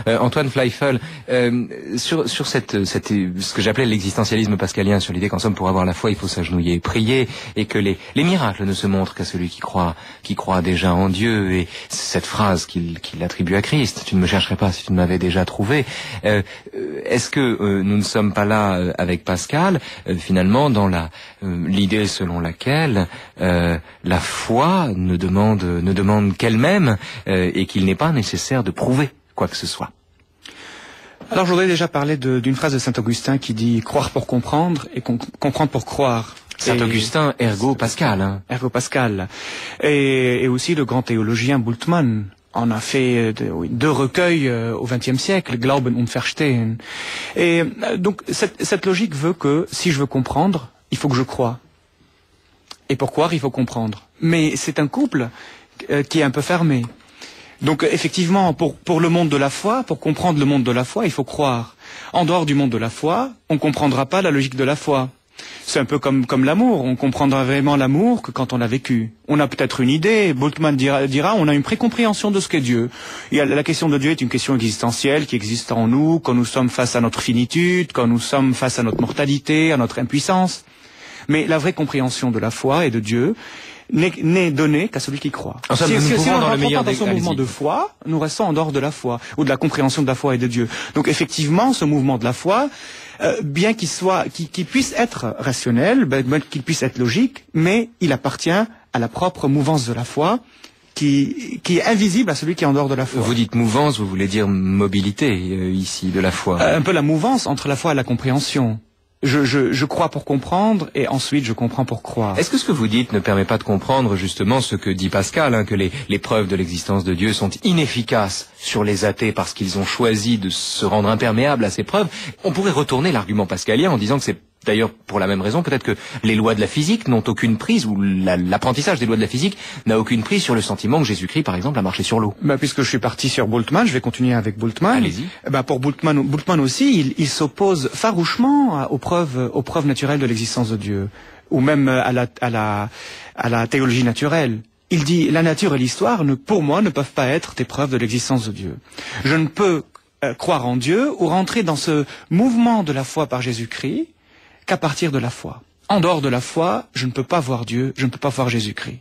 Antoine Fleifel, sur ce que j'appelais l'existentialisme pascalien, sur l'idée qu'en somme pour avoir la foi il faut s'agenouiller et prier, et que les miracles ne se montrent qu'à celui qui croit déjà en Dieu, et cette phrase qu'il attribue à Christ, tu ne me chercherais pas si tu ne m'avais déjà trouvé. Est-ce que nous ne sommes pas là avec Pascal, finalement dans l'idée selon laquelle la foi ne demande qu'elle-même, et qu'il n'est pas nécessaire de prouver quoi que ce soit? Alors je voudrais déjà parler d'une phrase de Saint-Augustin qui dit « croire pour comprendre et comprendre pour croire ». Saint-Augustin, ergo Pascal. Hein. Ergo Pascal. Et aussi le grand théologien Bultmann en a fait deux recueils au XXe siècle, Glauben und Verstehen. Et donc cette logique veut que si je veux comprendre, il faut que je croie. Et pour croire, il faut comprendre. Mais c'est un couple qui est un peu fermé. Donc effectivement, pour le monde de la foi, pour comprendre le monde de la foi, il faut croire. En dehors du monde de la foi, on ne comprendra pas la logique de la foi. C'est un peu comme l'amour, on comprendra vraiment l'amour que quand on l'a vécu. On a peut-être une idée, Bultmann dira, on a une précompréhension de ce qu'est Dieu. La question de Dieu est une question existentielle qui existe en nous, quand nous sommes face à notre finitude, quand nous sommes face à notre mortalité, à notre impuissance. Mais la vraie compréhension de la foi et de Dieu n'est donnée qu'à celui qui croit. Si on ne rentre pas dans ce mouvement de foi, nous restons en dehors de la foi, ou de la compréhension de la foi et de Dieu. Donc effectivement, ce mouvement de la foi, bien qu'il puisse être rationnel, qu'il puisse être logique, mais il appartient à la propre mouvance de la foi, qui est invisible à celui qui est en dehors de la foi. Vous dites mouvance, vous voulez dire mobilité ici de la foi. Un peu la mouvance entre la foi et la compréhension. Je crois pour comprendre, et ensuite je comprends pour croire. Est-ce que ce que vous dites ne permet pas de comprendre justement ce que dit Pascal, que les preuves de l'existence de Dieu sont inefficaces sur les athées parce qu'ils ont choisi de se rendre imperméables à ces preuves? On pourrait retourner l'argument pascalien en disant que c'est d'ailleurs pour la même raison, peut-être que les lois de la physique n'ont aucune prise, ou l'apprentissage des lois de la physique n'a aucune prise sur le sentiment que Jésus-Christ, par exemple, a marché sur l'eau. Puisque je suis parti sur Bultmann, je vais continuer avec Bultmann. Allez-y. Pour Bultmann aussi, il s'oppose farouchement aux preuves naturelles de l'existence de Dieu, ou même à la théologie naturelle. Il dit, la nature et l'histoire, pour moi, ne peuvent pas être des preuves de l'existence de Dieu. Je ne peux croire en Dieu ou rentrer dans ce mouvement de la foi par Jésus-Christ qu'à partir de la foi. En dehors de la foi, je ne peux pas voir Dieu, je ne peux pas voir Jésus-Christ.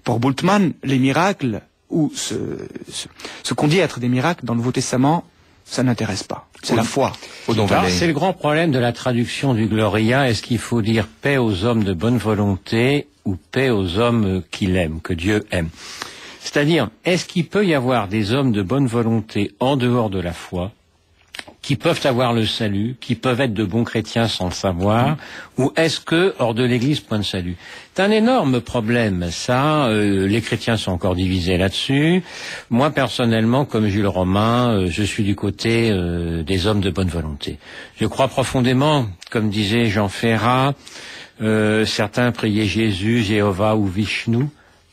Pour Bultmann, les miracles, ou ce qu'on dit être des miracles dans le Nouveau Testament, ça n'intéresse pas. C'est la foi. C'est le grand problème de la traduction du Gloria. Est-ce qu'il faut dire paix aux hommes de bonne volonté ou paix aux hommes qu'il aime, que Dieu aime? C'est-à-dire, est-ce qu'il peut y avoir des hommes de bonne volonté en dehors de la foi qui peuvent avoir le salut, qui peuvent être de bons chrétiens sans le savoir, ou est-ce que, hors de l'Église, point de salut? C'est un énorme problème, ça. Les chrétiens sont encore divisés là-dessus. Moi, personnellement, comme Jules Romain, je suis du côté des hommes de bonne volonté. Je crois profondément, comme disait Jean Ferrat, certains priaient Jésus, Jéhovah ou Vishnu.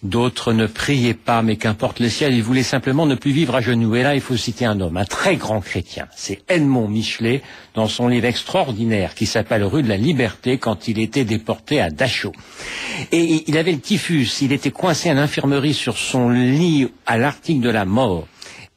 D'autres ne priaient pas, mais qu'importe le ciel, ils voulaient simplement ne plus vivre à genoux. Et là, il faut citer un homme, un très grand chrétien. C'est Edmond Michelet, dans son livre extraordinaire qui s'appelle Rue de la Liberté, quand il était déporté à Dachau. Et il avait le typhus, il était coincé à l'infirmerie sur son lit à l'article de la mort.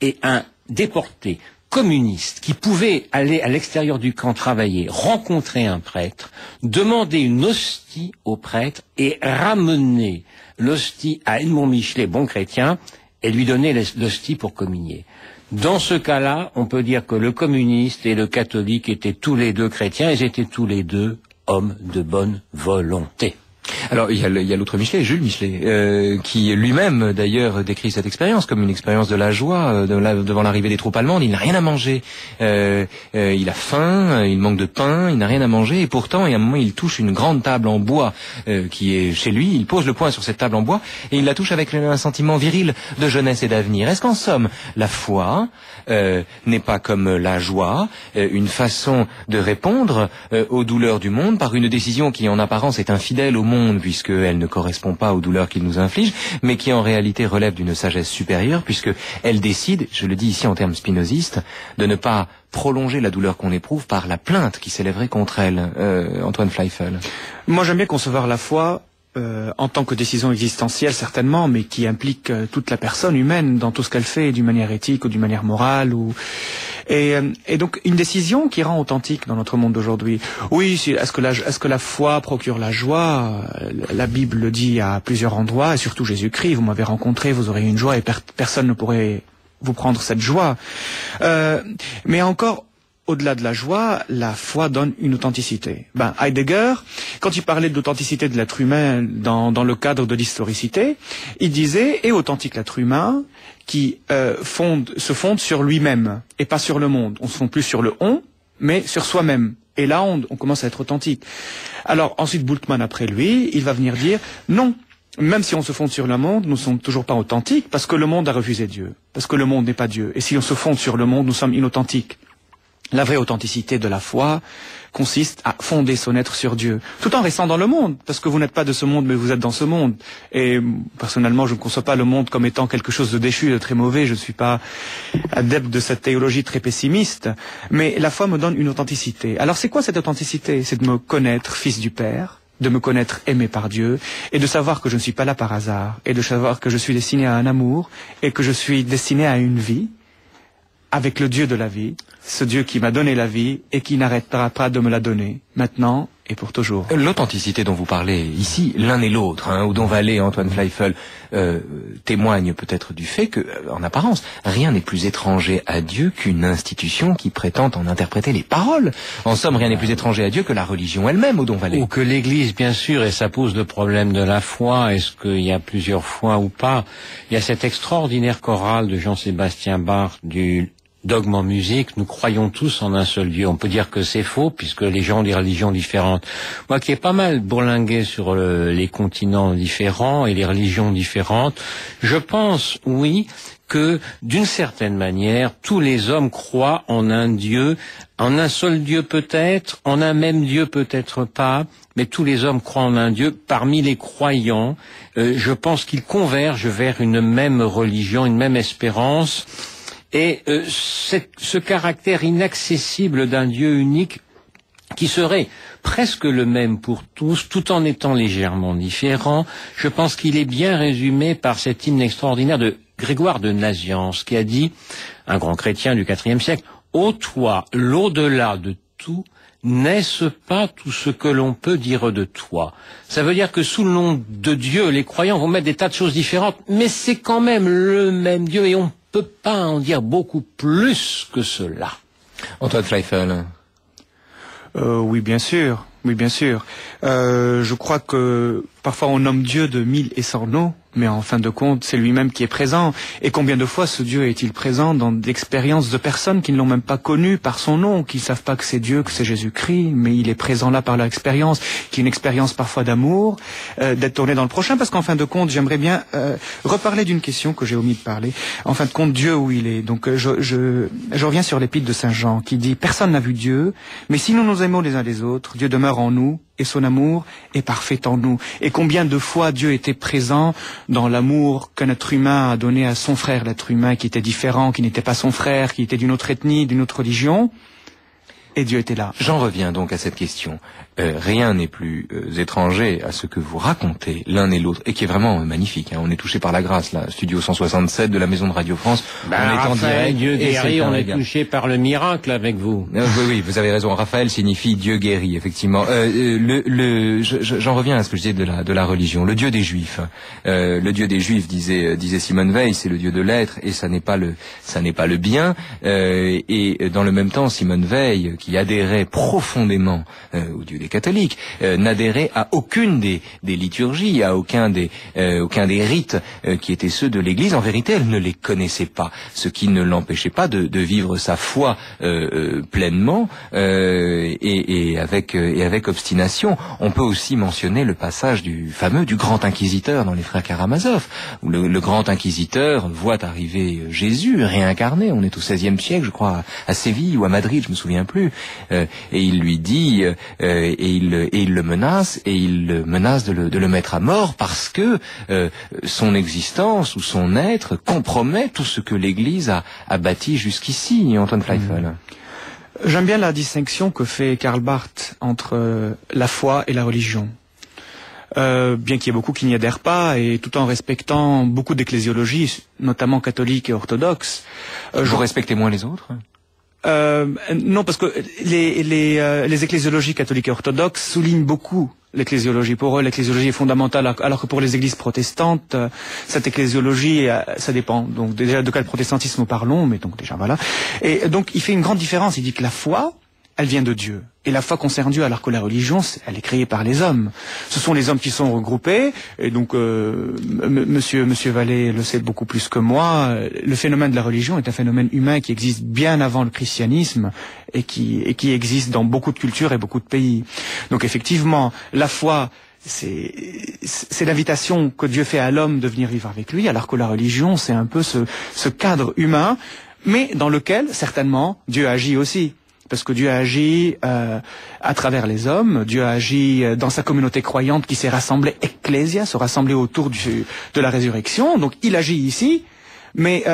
Et un déporté communiste qui pouvait aller à l'extérieur du camp travailler, rencontrer un prêtre, demander une hostie au prêtre et ramener l'hostie à Edmond Michelet, bon chrétien, et lui donner l'hostie pour communier. Dans ce cas-là, on peut dire que le communiste et le catholique étaient tous les deux chrétiens, ils étaient tous les deux hommes de bonne volonté. Alors il y a l'autre Michelet, Jules Michelet, qui lui-même d'ailleurs décrit cette expérience comme une expérience de la joie devant l'arrivée des troupes allemandes. Il n'a rien à manger, il a faim, il manque de pain, il n'a rien à manger, et pourtant, à un moment, il touche une grande table en bois qui est chez lui. Il pose le poing sur cette table en bois et il la touche avec un sentiment viril de jeunesse et d'avenir. Est-ce qu'en somme, la foi n'est pas comme la joie, une façon de répondre aux douleurs du monde par une décision qui en apparence est infidèle au monde, puisqu'elle ne correspond pas aux douleurs qu'il nous inflige, mais qui en réalité relève d'une sagesse supérieure, puisqu'elle décide, je le dis ici en termes spinozistes, de ne pas prolonger la douleur qu'on éprouve par la plainte qui s'élèverait contre elle. Antoine Fleifel. Moi j'aime bien concevoir la foi en tant que décision existentielle certainement, mais qui implique toute la personne humaine dans tout ce qu'elle fait, d'une manière éthique ou d'une manière morale. Et donc une décision qui rend authentique dans notre monde d'aujourd'hui. Oui, est-ce que la foi procure la joie? La Bible le dit à plusieurs endroits, et surtout Jésus-Christ, vous m'avez rencontré, vous aurez une joie et personne ne pourrait vous prendre cette joie. Mais encore, au-delà de la joie, la foi donne une authenticité. Heidegger, quand il parlait de l'authenticité de l'être humain dans le cadre de l'historicité, il disait « est authentique l'être humain qui se fonde sur lui-même et pas sur le monde. On se fonde plus sur le on, mais sur soi-même. Et là, on commence à être authentique. » Alors ensuite, Bultmann, après lui, il va venir dire « non ». Même si on se fonde sur le monde, nous ne sommes toujours pas authentiques parce que le monde a refusé Dieu, parce que le monde n'est pas Dieu. Et si on se fonde sur le monde, nous sommes inauthentiques. La vraie authenticité de la foi consiste à fonder son être sur Dieu, tout en restant dans le monde, parce que vous n'êtes pas de ce monde, mais vous êtes dans ce monde. Et personnellement, je ne conçois pas le monde comme étant quelque chose de déchu, de très mauvais. Je ne suis pas adepte de cette théologie très pessimiste, mais la foi me donne une authenticité. Alors c'est quoi cette authenticité? C'est de me connaître fils du Père, de me connaître aimé par Dieu, et de savoir que je ne suis pas là par hasard, et de savoir que je suis destiné à un amour, et que je suis destiné à une vie, avec le Dieu de la vie, ce Dieu qui m'a donné la vie et qui n'arrêtera pas de me la donner, maintenant et pour toujours. L'authenticité dont vous parlez ici, l'un et l'autre, ou dont Vallée et Antoine Fleifel témoignent peut-être du fait que, en apparence, rien n'est plus étranger à Dieu qu'une institution qui prétend en interpréter les paroles. En somme, rien n'est plus étranger à Dieu que la religion elle-même, Odon Vallée. Ou que l'Église, bien sûr, et ça pose le problème de la foi, est-ce qu'il y a plusieurs fois ou pas. Il y a cette extraordinaire chorale de Jean-Sébastien Bach du dogme en musique, nous croyons tous en un seul Dieu. On peut dire que c'est faux, puisque les gens ont des religions différentes. Moi qui ai pas mal bourlingué sur les continents différents et les religions différentes, je pense, oui, que d'une certaine manière, tous les hommes croient en un Dieu, en un seul Dieu peut-être, en un même Dieu peut-être pas, mais tous les hommes croient en un Dieu. Parmi les croyants, je pense qu'ils convergent vers une même religion, une même espérance. Et ce caractère inaccessible d'un Dieu unique qui serait presque le même pour tous, tout en étant légèrement différent, je pense qu'il est bien résumé par cet hymne extraordinaire de Grégoire de Nazianze, qui a dit, un grand chrétien du IVe siècle, « Ô toi, l'au-delà de tout, n'est-ce pas tout ce que l'on peut dire de toi ?» Ça veut dire que sous le nom de Dieu, les croyants vont mettre des tas de choses différentes, mais c'est quand même le même Dieu et on peut pas en dire beaucoup plus que cela. Antoine Fleifel. Oui, bien sûr. Oui, bien sûr. Je crois que parfois on nomme Dieu de 1000 et 100 noms, mais en fin de compte, c'est lui-même qui est présent. Et combien de fois ce Dieu est-il présent dans des expériences de personnes qui ne l'ont même pas connu par son nom, qui ne savent pas que c'est Dieu, que c'est Jésus-Christ, mais il est présent là par leur expérience, qui est une expérience parfois d'amour, d'être tourné dans le prochain, parce qu'en fin de compte, j'aimerais bien reparler d'une question que j'ai omis de parler. En fin de compte, Dieu où il est. Donc je reviens sur l'épître de Saint Jean, qui dit « Personne n'a vu Dieu, mais si nous nous aimons les uns les autres, Dieu demeure en nous, et son amour est parfait en nous. » Et combien de fois Dieu était présent dans l'amour qu'un être humain a donné à son frère, l'être humain qui était différent, qui n'était pas son frère, qui était d'une autre ethnie, d'une autre religion, et Dieu était là. J'en reviens donc à cette question. Rien n'est plus étranger à ce que vous racontez l'un et l'autre, et qui est vraiment magnifique. On est touché par la grâce, là. Studio 167 de la Maison de Radio France. On est en direct. Dieu guérit, on est touché par le miracle avec vous. Oui, vous avez raison. Raphaël signifie Dieu guérit, effectivement. J'en reviens à ce que je disais de la religion. Le Dieu des Juifs. Le Dieu des Juifs, disait Simone Veil, c'est le Dieu de l'être, et ça n'est pas le bien. Et dans le même temps, Simone Veil, qui adhérait profondément au Dieu des catholiques, n'adhérait à aucune des liturgies, à aucun des rites qui étaient ceux de l'Église. En vérité, elle ne les connaissait pas, ce qui ne l'empêchait pas de vivre sa foi pleinement et avec obstination. On peut aussi mentionner le passage du grand inquisiteur dans les frères Karamazov, où le grand inquisiteur voit arriver Jésus réincarné. On est au XVIe siècle, je crois, à Séville ou à Madrid, je me souviens plus. Et il lui dit, et il le menace, de le mettre à mort parce que son existence ou son être compromet tout ce que l'Église a bâti jusqu'ici. Antoine Fleifel. J'aime bien la distinction que fait Karl Barth entre la foi et la religion. Bien qu'il y ait beaucoup qui n'y adhèrent pas, et tout en respectant beaucoup d'ecclésiologie, notamment catholique et orthodoxe. Vous respectez moins les autres ? Non, parce que les ecclésiologies catholiques et orthodoxes soulignent beaucoup l'ecclésiologie. Pour eux, l'ecclésiologie est fondamentale, alors que pour les églises protestantes, cette ecclésiologie, ça dépend. Donc déjà de quel protestantisme nous parlons, mais donc déjà voilà. Et donc il fait une grande différence. Il dit que la foi, elle vient de Dieu. Et la foi concerne Dieu, alors que la religion, elle est créée par les hommes. Ce sont les hommes qui sont regroupés, et donc Monsieur Vallée le sait beaucoup plus que moi. Le phénomène de la religion est un phénomène humain qui existe bien avant le christianisme et qui existe dans beaucoup de cultures et beaucoup de pays. Donc effectivement, la foi, c'est l'invitation que Dieu fait à l'homme de venir vivre avec lui, alors que la religion, c'est un peu ce cadre humain, mais dans lequel certainement Dieu agit aussi. Parce que Dieu agit à travers les hommes, Dieu agit dans sa communauté croyante qui s'est rassemblée, ecclésia, se rassembler autour de la résurrection. Donc il agit ici, mais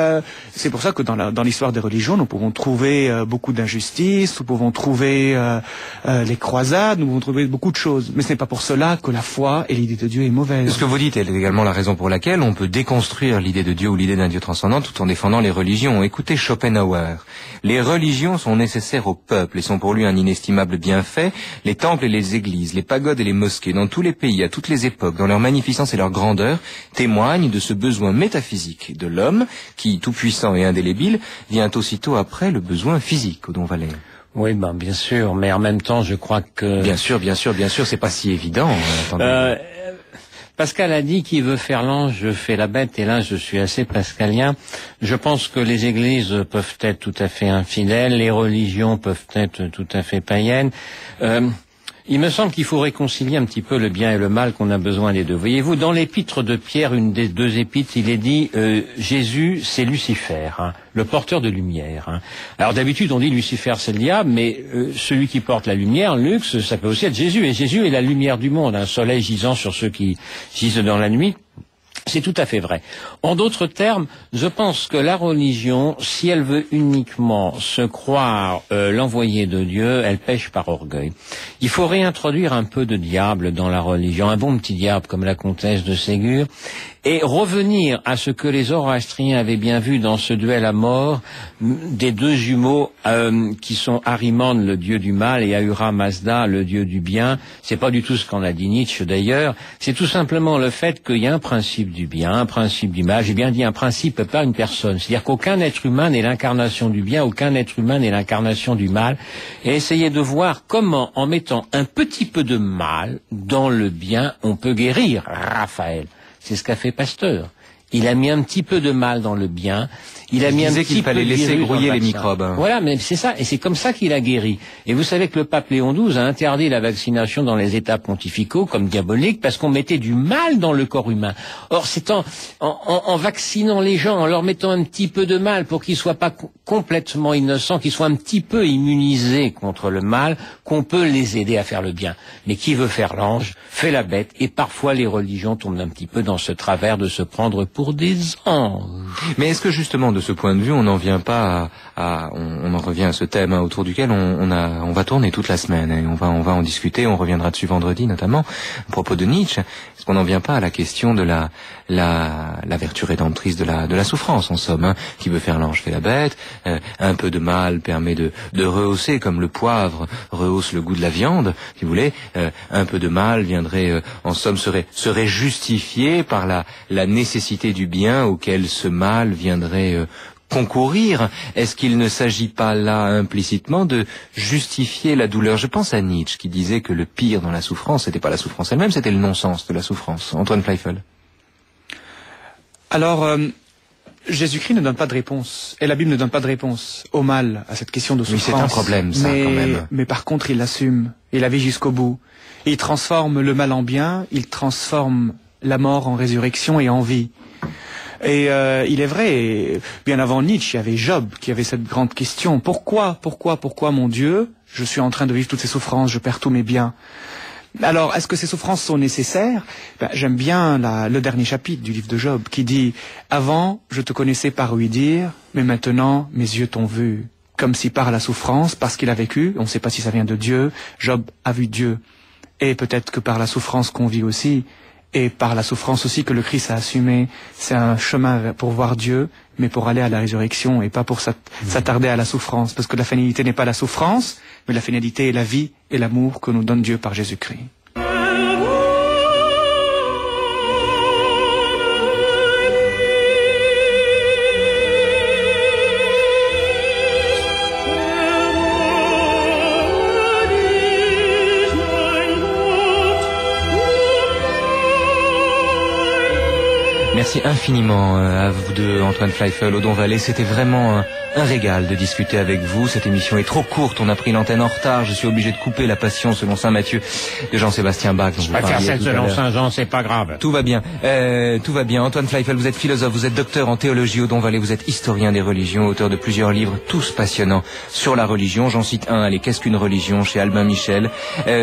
c'est pour ça que dans l'histoire des religions, nous pouvons trouver beaucoup d'injustices, nous pouvons trouver les croisades, nous pouvons trouver beaucoup de choses. Mais ce n'est pas pour cela que la foi et l'idée de Dieu est mauvaise. Ce que vous dites est également la raison pour laquelle on peut déconstruire l'idée de Dieu ou l'idée d'un Dieu transcendant tout en défendant les religions. Écoutez Schopenhauer. Les religions sont nécessaires au peuple et sont pour lui un inestimable bienfait. Les temples et les églises, les pagodes et les mosquées, dans tous les pays, à toutes les époques, dans leur magnificence et leur grandeur, témoignent de ce besoin métaphysique de l'homme qui, tout puissant et indélébile, vient aussitôt après le besoin physique, Odon Vallée. Oui, bien sûr, mais en même temps, je crois que... Bien sûr, c'est pas si évident. Pascal a dit qu'il veut faire l'ange, fait la bête, et là je suis assez pascalien. Je pense que les églises peuvent être tout à fait infidèles, les religions peuvent être tout à fait païennes. Il me semble qu'il faut réconcilier un petit peu le bien et le mal, qu'on a besoin des deux. Voyez-vous, dans l'épître de Pierre, une des deux épîtres, il est dit Jésus, c'est Lucifer, le porteur de lumière. Alors d'habitude, on dit Lucifer, c'est le diable, mais celui qui porte la lumière, luxe, ça peut aussi être Jésus. Et Jésus est la lumière du monde, un soleil gisant sur ceux qui gisent dans la nuit. C'est tout à fait vrai. En d'autres termes, je pense que la religion, si elle veut uniquement se croire l'envoyé de Dieu, elle pêche par orgueil. Il faut réintroduire un peu de diable dans la religion, un bon petit diable comme la comtesse de Ségur, et revenir à ce que les Zoroastriens avaient bien vu dans ce duel à mort des deux jumeaux qui sont Ahriman, le dieu du mal, et Ahura Mazda, le dieu du bien. C'est pas du tout ce qu'en a dit Nietzsche d'ailleurs. C'est tout simplement le fait qu'il y a un principe du bien, un principe du mal. J'ai bien dit un principe, pas une personne. C'est-à-dire qu'aucun être humain n'est l'incarnation du bien, aucun être humain n'est l'incarnation du mal. Et essayer de voir comment, en mettant un petit peu de mal dans le bien, on peut guérir Raphaël. C'est ce qu'a fait Pasteur. Il a mis un petit peu de mal dans le bien. Il a mis un petit peu de virus dans le vaccin. Il fallait laisser grouiller les microbes. Voilà, mais c'est ça, et c'est comme ça qu'il a guéri. Et vous savez que le pape Léon XII a interdit la vaccination dans les États pontificaux comme diabolique parce qu'on mettait du mal dans le corps humain. Or, c'est en vaccinant les gens, en leur mettant un petit peu de mal pour qu'ils soient pas complètement innocents, qu'ils soient un petit peu immunisés contre le mal, qu'on peut les aider à faire le bien. Mais qui veut faire l'ange, fait la bête, et parfois les religions tombent un petit peu dans ce travers de se prendre pour des anges. Mais est-ce que justement, de ce point de vue, on n'en vient pas on en revient à ce thème autour duquel on va tourner toute la semaine, et on va en discuter, on reviendra dessus vendredi notamment, à propos de Nietzsche. Est-ce qu'on n'en vient pas à la question de la vertu rédemptrice de la souffrance, en somme, qui veut faire l'ange fait la bête, un peu de mal permet de rehausser, comme le poivre rehausse le goût de la viande, si vous voulez, un peu de mal viendrait, en somme, serait justifié par la nécessité du bien auquel ce mal viendrait concourir. Est-ce qu'il ne s'agit pas là implicitement de justifier la douleur? Je pense à Nietzsche qui disait que le pire dans la souffrance, c'était pas la souffrance elle-même, c'était le non-sens de la souffrance. Antoine Pleifel. Alors, Jésus-Christ ne donne pas de réponse, et la Bible ne donne pas de réponse au mal, à cette question de souffrance. Oui, c'est un problème, ça, quand même. Mais par contre, il l'assume, il la vit jusqu'au bout. Et il transforme le mal en bien, il transforme la mort en résurrection et en vie. Et il est vrai, bien avant Nietzsche, il y avait Job qui avait cette grande question. Pourquoi, mon Dieu, je suis en train de vivre toutes ces souffrances, je perds tous mes biens? Alors, est-ce que ces souffrances sont nécessaires? J'aime bien le dernier chapitre du livre de Job qui dit « Avant, je te connaissais par ouï-dire, mais maintenant, mes yeux t'ont vu. » Comme si par la souffrance, parce qu'il a vécu, on ne sait pas si ça vient de Dieu, Job a vu Dieu. Et peut-être que par la souffrance qu'on vit aussi, et par la souffrance aussi que le Christ a assumé. C'est un chemin pour voir Dieu, mais pour aller à la résurrection et pas pour s'attarder à la souffrance. Parce que la finalité n'est pas la souffrance, mais la finalité est la vie et l'amour que nous donne Dieu par Jésus-Christ. Merci infiniment à vous deux, Antoine Fleifel, Odon Vallée. C'était vraiment un régal de discuter avec vous. Cette émission est trop courte, on a pris l'antenne en retard. Je suis obligé de couper la Passion selon saint Matthieu de Jean-Sébastien Bach. Je préfère celle selon saint Jean, c'est pas grave. Tout va bien. Tout va bien. Antoine Fleifel, vous êtes philosophe, vous êtes docteur en théologie, Odon Vallée, vous êtes historien des religions, auteur de plusieurs livres, tous passionnants sur la religion. J'en cite un, allez, Qu'est-ce qu'une religion, chez Albin Michel.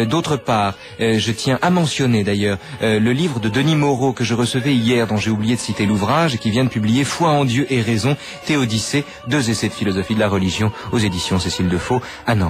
D'autre part, je tiens à mentionner d'ailleurs le livre de Denis Moreau que je recevais hier, dont j'ai oublié de citer l'ouvrage, et qui vient de publier Foi en Dieu et raison, Théodicée, 2 essais de philosophie de la religion aux éditions Cécile Defaux à Nantes.